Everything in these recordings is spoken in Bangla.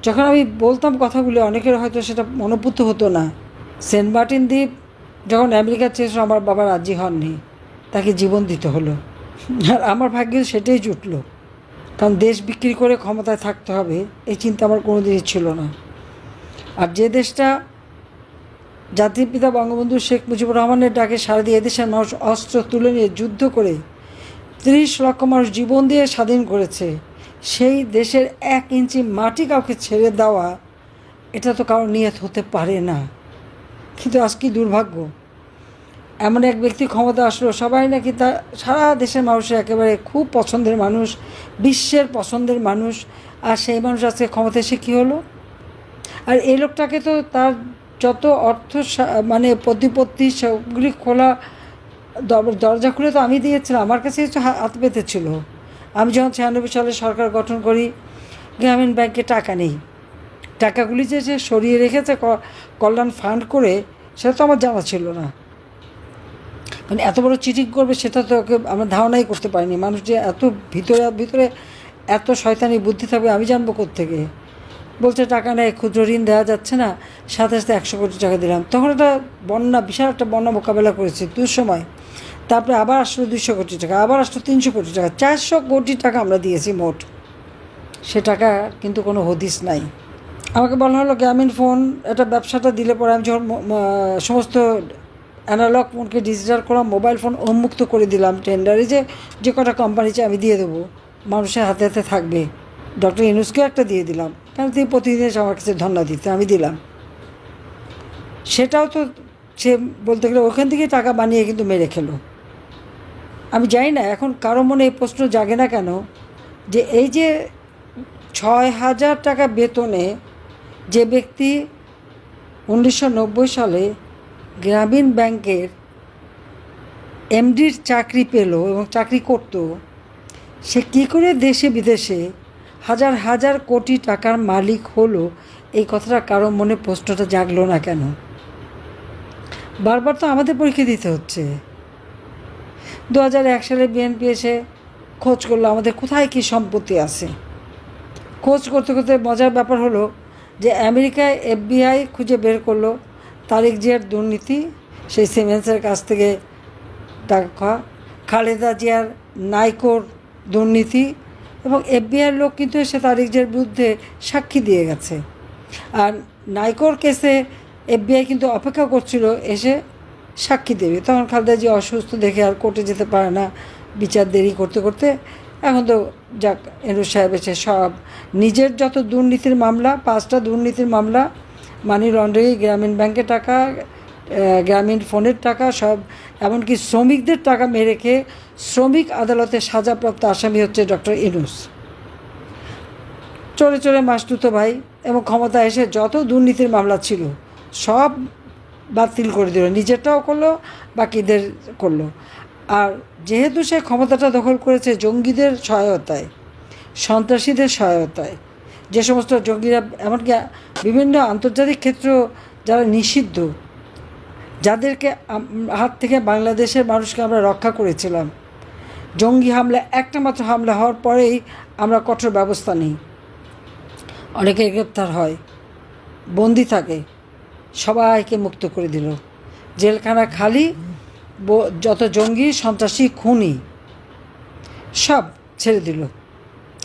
যখন আমি বলতাম কথাগুলো অনেকের হয়তো সেটা মনোপুত হতো না। সেন্ট মার্টিন দ্বীপ যখন আমেরিকার চেয়েছিল, আমার বাবা রাজি হননি, তাকে জীবন দিতে হলো। আর আমার ভাগ্যে সেটাই জুটলো, কারণ দেশ বিক্রি করে ক্ষমতায় থাকতে হবে এই চিন্তা আমার কোনো দিনই ছিল না। আর যে দেশটা জাতির পিতা বঙ্গবন্ধু শেখ মুজিবুর রহমানের ডাকে সাড়া দিয়ে এদেশের মানুষ অস্ত্র তুলে নিয়ে যুদ্ধ করে 30 লক্ষ মানুষ জীবন দিয়ে স্বাধীন করেছে, সেই দেশের 1 ইঞ্চি মাটি কাউকে ছেড়ে দেওয়া, এটা তো কারো নিয়ত হতে পারে না। কিন্তু আজ কি দুর্ভাগ্য, এমন এক ব্যক্তি ক্ষমতা আসলো, সবাই নাকি তা সারা দেশের মানুষের একেবারে খুব পছন্দের মানুষ, বিশ্বের পছন্দের মানুষ, আর সেই মানুষ আজকে ক্ষমতা এসে কী হলো? আর এই লোকটাকে তো তার যত অর্থ মানে প্রতিপত্তি সবগুলি খোলা দরজা খুলে তো আমি দিয়েছিলাম, আমার কাছে হাত পেতেছিল। আমি যখন 96 সালে সরকার গঠন করি, গ্রামীণ ব্যাংকে টাকা নেই, টাকাগুলি যে সে সরিয়ে রেখেছে কল্যাণ ফান্ড করে, সেটা তো আমার জানা ছিল না। মানে এত বড় চিটিং করবে সেটা তো ওকে আমরা ধারণাই করতে পারিনি। মানুষ যে এত ভিতরে এত শয়তানি বুদ্ধি থাকবে আমি জানবো কোত্থেকে। বলছে টাকা নেই, ক্ষুদ্র ঋণ দেওয়া যাচ্ছে না, সাথে 100 কোটি টাকা দিলাম। তখন একটা বন্যা, বিশাল একটা বন্যা মোকাবেলা করেছি দুঃসময়। তারপরে আবার আসলো 200 কোটি টাকা, আবার আসলো 300 কোটি টাকা, 400 কোটি টাকা আমরা দিয়েছি মোট। সে টাকা কিন্তু কোনো হদিস নাই। আমাকে বলা হলো গ্রামীণ ফোন এটা ব্যবসাটা দিলে পরে আমি যখন সমস্ত অ্যানালগ ফোনকে ডিজিটাল করলাম, মোবাইল ফোন উন্মুক্ত করে দিলাম টেন্ডারে, যে কটা কোম্পানি চাই আমি দিয়ে দেবো, মানুষের হাতে হাতে থাকবে। ডক্টর ইউনূসকেও একটা দিয়ে দিলাম, কারণ তিনি প্রতিদিন আমার কাছে ধন্যবাদ দিতে, আমি দিলাম। সেটাও তো সে বলতে গেলে ওখান থেকে টাকা বানিয়ে কিন্তু মেরে খেলো। আমি জানি না এখন কারো মনে এই প্রশ্ন জাগে না কেন, যে এই যে 6,000 টাকা বেতনে যে ব্যক্তি 1990 সালে গ্রামীণ ব্যাংকের এমডির চাকরি পেল এবং চাকরি করত, সে কী করে দেশে বিদেশে হাজার হাজার কোটি টাকার মালিক হলো, এই কথাটা কারো মনে প্রশ্নটা জাগলো না কেন? বারবার তো আমাদের পরীক্ষা দিতে হচ্ছে। 2001 সালে বিএনপি এসে খোঁজ করলো আমাদের কোথায় কী সম্পত্তি আছে। খোঁজ করতে করতে মজার ব্যাপার হলো যে আমেরিকায় FBI খুঁজে বের করলো তারেক জিয়ার দুর্নীতি, সেই সিমেন্সের কাছ থেকে টাকা, খালেদা জিয়ার নাইকোর দুর্নীতি, এবং FBI লোক কিন্তু এসে তারেক জিয়ার বিরুদ্ধে সাক্ষী দিয়ে গেছে। আর নাইকোর কেসে FBI কিন্তু অপেক্ষা করছিল এসে সাক্ষী দেবে। তখন খালেদা জিয়া অসুস্থ দেখে আর কোর্টে যেতে পারে না, বিচার দেরি করতে করতে এখন তো যাক ইউনূস সাহেব এসে সব নিজের যত দুর্নীতির মামলা, 5টা দুর্নীতির মামলা, মানি লন্ডারিং, গ্রামীণ ব্যাংকের টাকা, গ্রামীণ ফোনের টাকা, সব এমনকি শ্রমিকদের টাকা মেরে খেয়ে শ্রমিক আদালতে সাজাপ্রাপ্ত আসামি হচ্ছে ডক্টর ইউনূস। চলে চলে মাসতুতো ভাই, এবং ক্ষমতা এসে যত দুর্নীতির মামলা ছিল সব বাতিল করে দিল, নিজেরটাও করলো, বাকিদের করলো। আর যেহেতু সে ক্ষমতাটা দখল করেছে জঙ্গিদের সহায়তায়, সন্ত্রাসীদের সহায়তায়, যে সমস্ত জঙ্গিরা এমনকি বিভিন্ন আন্তর্জাতিক ক্ষেত্র যারা নিষিদ্ধ, যাদেরকে হাত থেকে বাংলাদেশের মানুষকে আমরা রক্ষা করেছিলাম, জঙ্গি হামলা, একটা মাত্র হামলা হওয়ার পরেই আমরা কঠোর ব্যবস্থা নিই, অনেকে গ্রেপ্তার হয়, বন্দি থাকে, সবাইকে মুক্ত করে দিল, জেলখানা খালি, যত জঙ্গি সন্ত্রাসী খুনি সব ছেড়ে দিল।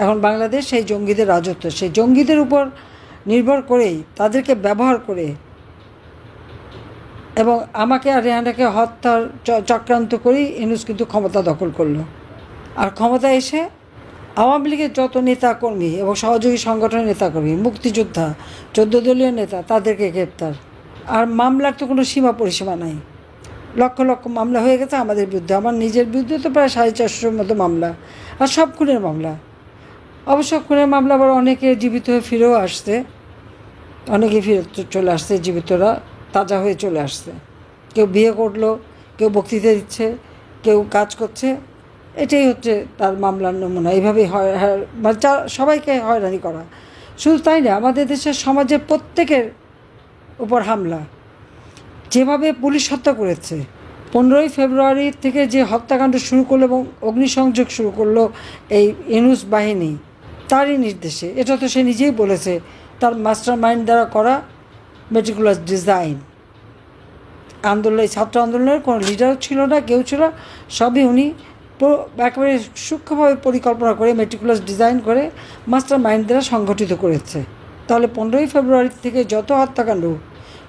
এখন বাংলাদেশ সেই জঙ্গিদের রাজত্ব, সেই জঙ্গিদের উপর নির্ভর করেই, তাদেরকে ব্যবহার করে, এবং আমাকে আর রেহানাকে হত্যার চক্রান্ত করেই ইউনূস কিন্তু ক্ষমতা দখল করলো। আর ক্ষমতা এসে আওয়ামী লীগের যত নেতাকর্মী এবং সহযোগী সংগঠনের নেতাকর্মী, মুক্তিযোদ্ধা, 14 দলীয় নেতা, তাদেরকে গ্রেপ্তার। আর মামলার তো কোনো সীমা পরিসীমা নাই, লক্ষ লক্ষ মামলা হয়ে গেছে আমাদের বিরুদ্ধে। আমার নিজের বিরুদ্ধে তো প্রায় 450-র মতো মামলা, আর সব খুনের মামলা। অবশ্য খুনের মামলা আবার অনেকে জীবিত হয়ে ফিরেও আসছে, অনেকে ফিরে চলে আসছে, জীবিতরা তাজা হয়ে চলে আসছে। কেউ বিয়ে করলো, কেউ বক্তৃতা দিচ্ছে, কেউ কাজ করছে, এটাই হচ্ছে তার মামলার নমুনা। এইভাবেই মানে সবাইকে হয়রানি করা। শুধু তাই না, আমাদের দেশের সমাজের প্রত্যেকের উপর হামলা, যেভাবে পুলিশ হত্যা করেছে। 15ই ফেব্রুয়ারি থেকে যে হত্যাকাণ্ড শুরু করলো এবং অগ্নিসংযোগ শুরু করলো এই ইউনূস বাহিনী, তারই নির্দেশে। এটা তো সে নিজেই বলেছে, তার মাস্টার মাইন্ড দ্বারা করা মেটিকুলাস ডিজাইন। আন্দোলন, ছাত্র আন্দোলনের কোনো লিডার ছিল না, কেউ ছিল, সবই উনি একেবারে সূক্ষ্মভাবে পরিকল্পনা করে মেটিকুলাস ডিজাইন করে মাস্টার মাইন্ড দ্বারা সংগঠিত করেছে। তাহলে 15ই ফেব্রুয়ারি থেকে যত হত্যাকাণ্ড,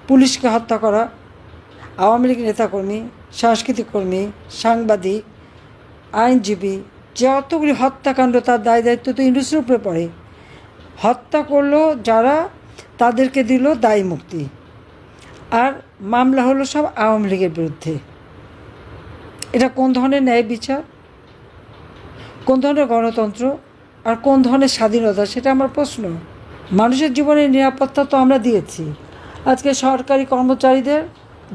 পুলিশকে হত্যা করা, আওয়ামী লীগ নেতাকর্মী, সাংস্কৃতিক কর্মী, সাংবাদিক, আইনজীবী, যতগুলি হত্যাকাণ্ড, তার দায় দায়িত্ব তো ইউনূসের উপরে পড়ে। হত্যা করলো যারা, তাদেরকে দিল দায়ী মুক্তি, আর মামলা হলো সব আওয়ামী লীগের বিরুদ্ধে। এটা কোন ধরনের ন্যায় বিচার, কোন ধরনের গণতন্ত্র, আর কোন ধরনের স্বাধীনতা, সেটা আমার প্রশ্ন। মানুষের জীবনের নিরাপত্তা তো আমরা দিয়েছি। আজকে সরকারি কর্মচারীদের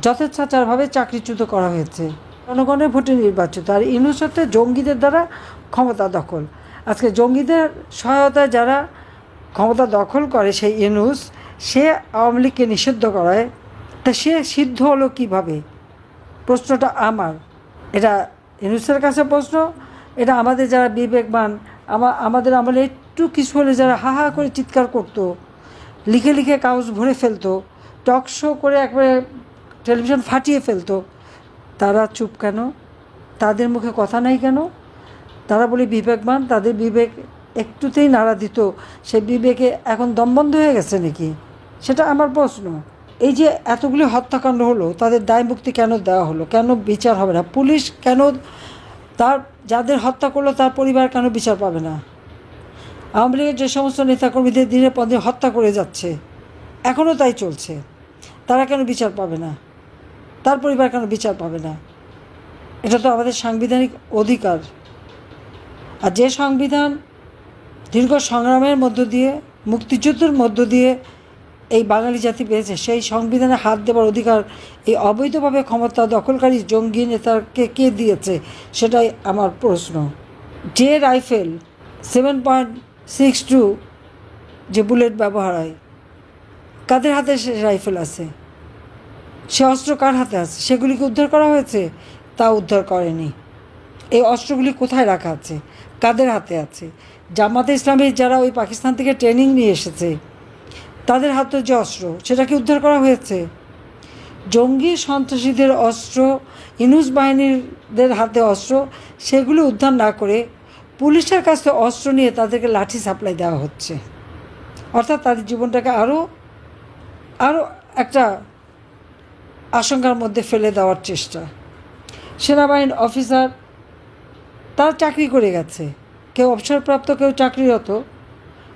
যথেচ্ছাচারভাবে চাকরিচ্যুত করা হয়েছে, জনগণের ভোটে নির্বাচিত। আর ইউনূস হচ্ছে জঙ্গিদের দ্বারা ক্ষমতা দখল। আজকে জঙ্গিদের সহায়তায় যারা ক্ষমতা দখল করে, সেই ইউনূস, সে আওয়ামী লীগকে নিষিদ্ধ করায়। তা সে সিদ্ধ হলো কীভাবে? প্রশ্নটা আমার। এটা ইউনূসের কাছে প্রশ্ন, এটা আমাদের যারা বিবেকবান, আমাদের আমলে একটু কিছু হলে যারা হা হা করে চিৎকার করতো, লিখে লিখে কাগজ ভরে ফেলতো, টক শো করে একবারে টেলিভিশন ফাটিয়ে ফেলতো, তারা চুপ কেন? তাদের মুখে কথা নাই কেন? তারা বলে বিবেকবান, তাদের বিবেক একটুতেই নাড়া দিত, সে বিবেকে এখন দমবন্ধ হয়ে গেছে নাকি? সেটা আমার প্রশ্ন। এই যে এতগুলি হত্যাকাণ্ড হলো, তাদের দায় মুক্তি কেন দেওয়া হলো? কেন বিচার হবে না? পুলিশ কেন তার যাদের হত্যা করলো তার পরিবার কেন বিচার পাবে না? আওয়ামী লীগের যে সমস্ত নেতাকর্মীদের দিনের পর দিন হত্যা করে যাচ্ছে, এখনও তাই চলছে, তারা কেন বিচার পাবে না? তার পরিবার কেন বিচার পাবে না? এটা তো আমাদের সাংবিধানিক অধিকার। আর যে সংবিধান দীর্ঘ সংগ্রামের মধ্য দিয়ে, মুক্তিযুদ্ধের মধ্য দিয়ে এই বাঙালি জাতি পেয়েছে, সেই সংবিধানে হাত দেওয়ার অধিকার এই অবৈধভাবে ক্ষমতা দখলকারী জঙ্গি নেতাকে কে দিয়েছে? সেটাই আমার প্রশ্ন। যে রাইফেল 7.62 যে বুলেট ব্যবহার হয়, কাদের হাতে সে রাইফেল আছে? সে অস্ত্র কার হাতে আছে? সেগুলিকে উদ্ধার করা হয়েছে? তা উদ্ধার করেনি। এই অস্ত্রগুলি কোথায় রাখা আছে? কাদের হাতে আছে? জামাতে ইসলামী যারা ওই পাকিস্তান থেকে ট্রেনিং নিয়ে এসেছে, তাদের হাতে যে অস্ত্র, সেটাকে উদ্ধার করা হয়েছে? জঙ্গি সন্ত্রাসীদের অস্ত্র, ইউনূস বাহিনীদের হাতে অস্ত্র, সেগুলো উদ্ধার না করে পুলিশের কাছ থেকে অস্ত্র নিয়ে তাদেরকে লাঠি সাপ্লাই দেওয়া হচ্ছে। অর্থাৎ তাদের জীবনটাকে আরও একটা আশঙ্কার মধ্যে ফেলে দেওয়ার চেষ্টা। সেনাবাহিনীর অফিসার, তার চাকরি করে গেছে, কেউ অবসরপ্রাপ্ত, কেউ চাকরিরত।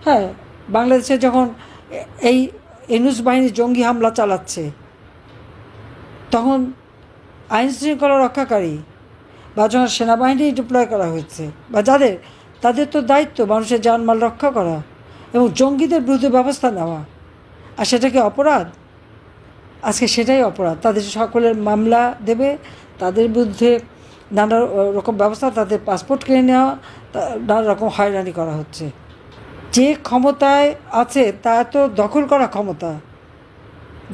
হ্যাঁ, বাংলাদেশে যখন এই ইউনূস বাহিনী জঙ্গি হামলা চালাচ্ছে, তখন আইন শৃঙ্খলা রক্ষাকারী বা যখন সেনাবাহিনী ডিপ্লয় করা হয়েছে, বা তাদের তো দায়িত্ব মানুষের জানমাল রক্ষা করা এবং জঙ্গিদের বিরুদ্ধে ব্যবস্থা নেওয়া। আর সেটা কি অপরাধ? আজকে সেটাই অপরাধ। তাদের সকলের মামলা দেবে, তাদের বিরুদ্ধে নানা রকম ব্যবস্থা, তাদের পাসপোর্ট কিনে নেওয়া, নানা রকম হয়রানি করা হচ্ছে। যে ক্ষমতায় আছে তা তো দখল করা ক্ষমতা,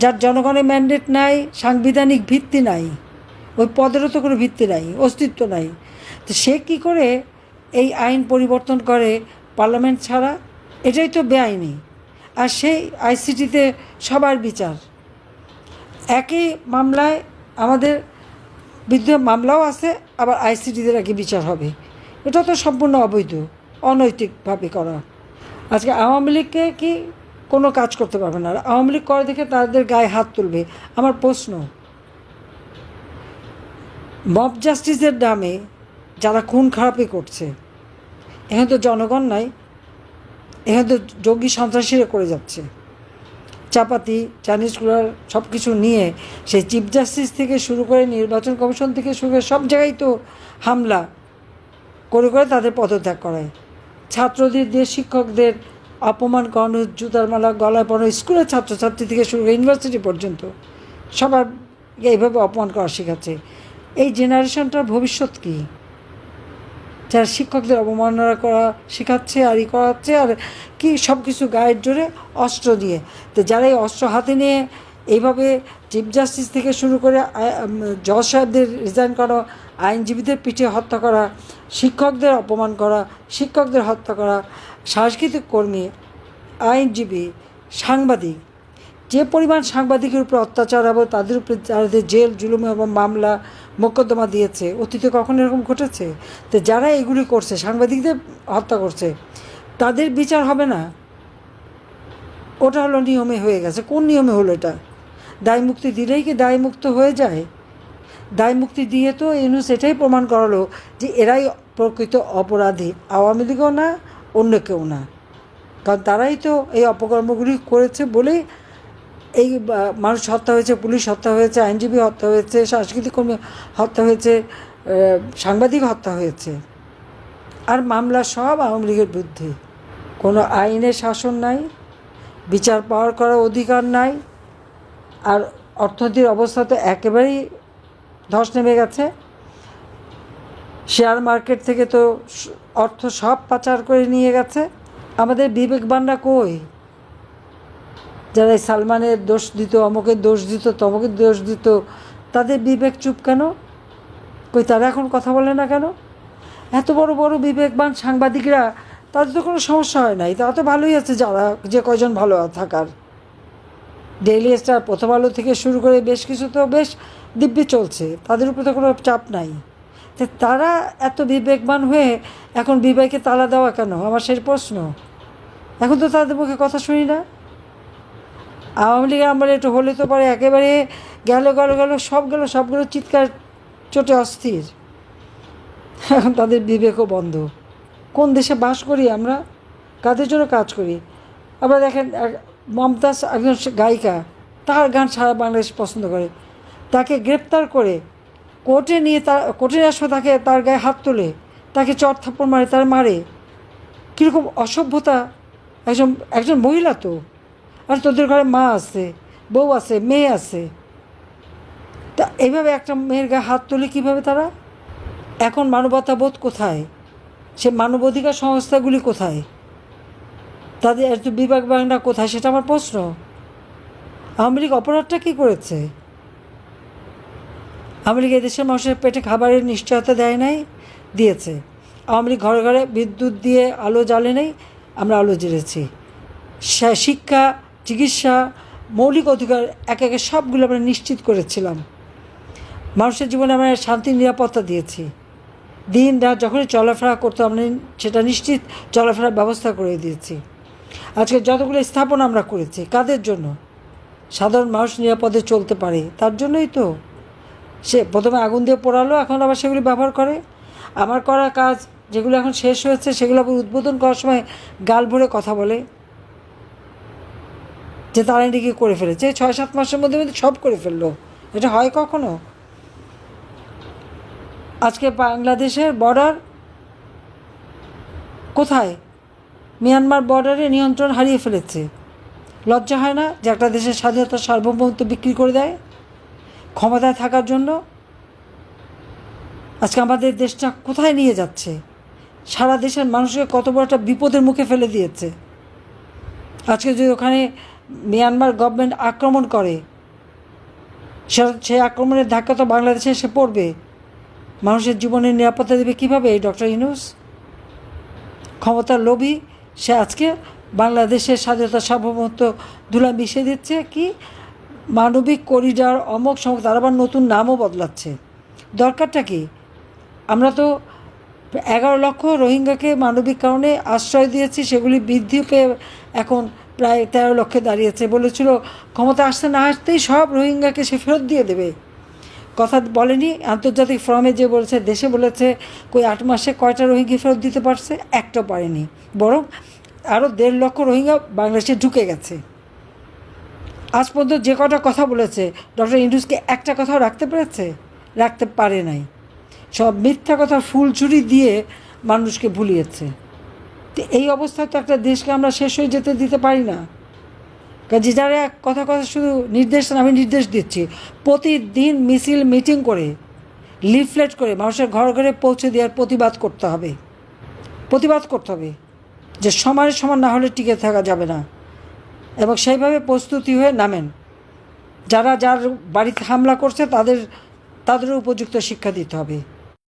যার জনগণের ম্যান্ডেট নাই, সাংবিধানিক ভিত্তি নাই, ওই পদেরও তো কোনো ভিত্তি নাই, অস্তিত্ব নাই। তো সে কী করে এই আইন পরিবর্তন করে পার্লামেন্ট ছাড়া? এটাই তো বেআইনি। আর সেই আইসিটিতে সবার বিচার, একই মামলায় আমাদের বিরুদ্ধে মামলাও আছে, আবার আইসিটিতে একই বিচার হবে। এটা তো সম্পূর্ণ অবৈধ, অনৈতিকভাবে করা। আজকে আওয়ামী লীগকে কি কোনো কাজ করতে পারবে না, আর আওয়ামী লীগ করে দেখে তাদের গায়ে হাত তুলবে। আমার প্রশ্ন, মব জাস্টিসের নামে যারা খুন খারাপি করছে, এখানে তো জনগণ নাই, এখানে তো জঙ্গি সন্ত্রাসীরা করে যাচ্ছে। চাপাতি, চাইনিজ কুলার সব কিছু নিয়ে সেই চিফ জাস্টিস থেকে শুরু করে নির্বাচন কমিশন থেকে শুরু করে সব জায়গায় তো হামলা করে করে তাদের পদত্যাগ করায়। ছাত্রদের দিয়ে শিক্ষকদের অপমান করানো, জুতার মালা গলায় পড়ানো, স্কুলের ছাত্রছাত্রী থেকে শুরু করে ইউনিভার্সিটি পর্যন্ত সবার এইভাবে অপমান করা শেখাচ্ছে। এই জেনারেশনটার ভবিষ্যৎ কী? যারা শিক্ষকদের অবমাননা করা শেখাচ্ছে আর করাচ্ছে, আর কি সব কিছু গায়ের জোরে অস্ত্র দিয়ে। তো যারা এই অস্ত্র হাতে নিয়ে এইভাবে চিফ জাস্টিস থেকে শুরু করে জজ সাহেবদের রিজাইন করা, আইনজীবীদের পিঠে হত্যা করা, শিক্ষকদের অপমান করা, শিক্ষকদের হত্যা করা, সাংস্কৃতিক কর্মী, আইনজীবী, সাংবাদিক, যে পরিমাণ সাংবাদিকের উপর অত্যাচার এবং তাদের উপরে যাদের জেল জুলুম এবং মামলা মোকদ্দমা দিয়েছে, অতীতে কখনো এরকম ঘটেছে? তো যারা এগুলি করছে, সাংবাদিকদের হত্যা করছে, তাদের বিচার হবে না? ওটা হলো নিয়মে হয়ে গেছে। কোন নিয়মে হলো এটা? দায় মুক্তি দিলেই কি দায় মুক্ত হয়ে যায়? দায় মুক্তি দিয়ে তো ইউনূস এটাই প্রমাণ করালো যে এরাই প্রকৃত অপরাধী, আওয়ামী লীগও না, অন্য কেউ না। কারণ তারাই তো এই অপকর্মগুলি করেছে বলেই এই মানুষ হত্যা হয়েছে, পুলিশ হত্যা হয়েছে, আইনজীবী হত্যা হয়েছে, সাংস্কৃতিক কর্মী হত্যা হয়েছে, সাংবাদিক হত্যা হয়েছে। আর মামলা সব আওয়ামী লীগের বিরুদ্ধে। কোনো আইনের শাসন নাই, বিচার পাওয়ার করার অধিকার নাই। আর অর্থনীতির অবস্থা তো একেবারেই ধস নেমে গেছে। শেয়ার মার্কেট থেকে তো অর্থ সব পাচার করে নিয়ে গেছে। আমাদের বিবেকবানরা কই? যারা সালমানের দোষ দিত, অমুকের দোষ দিত, তমুকের দোষ দিত, তাদের বিবেক চুপ কেন? কই তারা এখন কথা বলে না কেন? এত বড় বড় বিবেকবান সাংবাদিকরা, তাদের তো কোনো সমস্যা হয় নাই, তারা তো ভালোই আছে, যারা যে কয়জন ভালো থাকার। ডেইলি স্টার, প্রথম আলো থেকে শুরু করে বেশ কিছু তো বেশ দিব্যি চলছে, তাদের উপরে তো কোনো চাপ নাই। তো তারা এত বিবেকবান হয়ে এখন বিবেকে তালা দেওয়া কেন, আমার সেই প্রশ্ন। এখন তো তাদের মুখে কথা শুনি না। আওয়ামী লীগের আমলে একটু হলে তো পরে একেবারে গেল গেল গেল সবগুলো চিৎকার চোটে অস্থির। এখন তাদের বিবেকও বন্ধ। কোন দেশে বাস করি আমরা? কাদের জন্য কাজ করি? আবার দেখেন মমতাজ একজন গায়িকা, তার গান সারা বাংলাদেশ পছন্দ করে, তাকে গ্রেপ্তার করে কোর্টে নিয়ে কোর্টে আসবে, তাকে তার গায়ে হাত তোলে, তাকে চট থাপ্পড় মারে, তার মারে। কীরকম অসভ্যতা! একজন মহিলা তো। আর তোদের ঘরে মা আছে, বউ আছে, মেয়ে আছে, তা এইভাবে একটা মেয়ের গায়ে হাত তোলে কীভাবে তারা? এখন মানবতাবোধ কোথায়? সে মানবাধিকার সংস্থাগুলি কোথায়? তাদের এত বিবেক বাংলা কোথায়, সেটা আমার প্রশ্ন। আওয়ামী লীগ অপরাধটা কী করেছে? আওয়ামী লীগ এদেশের মানুষের পেটে খাবারের নিশ্চয়তা দেয় নাই, দিয়েছে। আওয়ামী লীগ ঘরে ঘরে বিদ্যুৎ দিয়ে আলো জ্বালে নেই, আমরা আলো জ্বেলেছি। শিক্ষা, চিকিৎসা, মৌলিক অধিকার একে একে সবগুলো আমরা নিশ্চিত করেছিলাম। মানুষের জীবনে আমরা শান্তির নিরাপত্তা দিয়েছি। দিন রাত যখনই চলাফেরা করতো আমরা সেটা নিশ্চিত চলাফেরার ব্যবস্থা করে দিয়েছি। আজকে যতগুলো স্থাপনা আমরা করেছি, কাদের জন্য? সাধারণ মানুষ নিরাপদে চলতে পারে, তার জন্যই তো। সে প্রথমে আগুন দিয়ে পোড়ালো, এখন আবার সেগুলি ব্যবহার করে। আমার করা কাজ যেগুলো এখন শেষ হয়েছে, সেগুলো আবার উদ্বোধন করার সময় গাল ভরে কথা বলে যে তারা নাকি করে ফেলেছে। 6-7 মাসের মধ্যে সব করে ফেললো। এটা হয় কখনো? আজকে বাংলাদেশের বর্ডার কোথায়? মিয়ানমার বর্ডারে নিয়ন্ত্রণ হারিয়ে ফেলেছে। লজ্জা হয় না যে একটা দেশের স্বাধীনতা সার্বভৌমত্ব বিক্রি করে দেয় ক্ষমতায় থাকার জন্য? আজকে আমাদের দেশটা কোথায় নিয়ে যাচ্ছে? সারা দেশের মানুষকে কত বড় একটা বিপদের মুখে ফেলে দিয়েছে। আজকে যদি ওখানে মিয়ানমার গভর্নমেন্ট আক্রমণ করে, সেই আক্রমণের ধাক্কা তো বাংলাদেশে এসে পড়বে। মানুষের জীবনের নিরাপত্তা দেবে কীভাবে এই ডক্টর ইউনূস? ক্ষমতার লোভী সে আজকে বাংলাদেশের স্বাধীনতা সার্বভৌমত্ব ধুলা মিশিয়ে দিচ্ছে। কি মানবিক করিডর, অমক সমক, তার আবার নতুন নামও বদলাচ্ছে। দরকারটা কি? আমরা তো 11 লক্ষ রোহিঙ্গাকে মানবিক কারণে আশ্রয় দিয়েছি, সেগুলি বৃদ্ধি পেয়ে এখন প্রায় 13 লক্ষে দাঁড়িয়েছে। বলেছিল ক্ষমতা আসতে না আসতেই সব রোহিঙ্গাকে সে ফেরত দিয়ে দেবে। কথা বলেনি আন্তর্জাতিক ফোরামে, যে বলেছে, দেশে বলেছে কই 8 মাসে কয়টা রোহিঙ্গা ফেরত দিতে পারছে? একটা পারেনি। বরং আরও 1.5 লক্ষ রোহিঙ্গা বাংলাদেশে ঢুকে গেছে। আজ পর্যন্ত যে কটা কথা বলেছে ডক্টর ইউনূসকে একটা কথাও রাখতে পেরেছে? রাখতে পারে নাই। সব মিথ্যা কথা ফুলঝুরি দিয়ে মানুষকে ভুলিয়েছে। তো এই অবস্থায় তো একটা দেশকে আমরা শেষ হয়ে যেতে দিতে পারি না। কাজে যারা কথা শুধু নির্দেশ, আমি নির্দেশ দিচ্ছি, প্রতিদিন মিছিল মিটিং করে, লিফলেট করে মানুষের ঘরে ঘরে পৌঁছে দেওয়ার প্রতিবাদ করতে হবে যে সমানের সমান না হলে টিকে থাকা যাবে না। এবং সেইভাবে প্রস্তুতি হয়ে নামেন। যারা যার বাড়িতে হামলা করছে তাদেরও উপযুক্ত শিক্ষা দিতে হবে।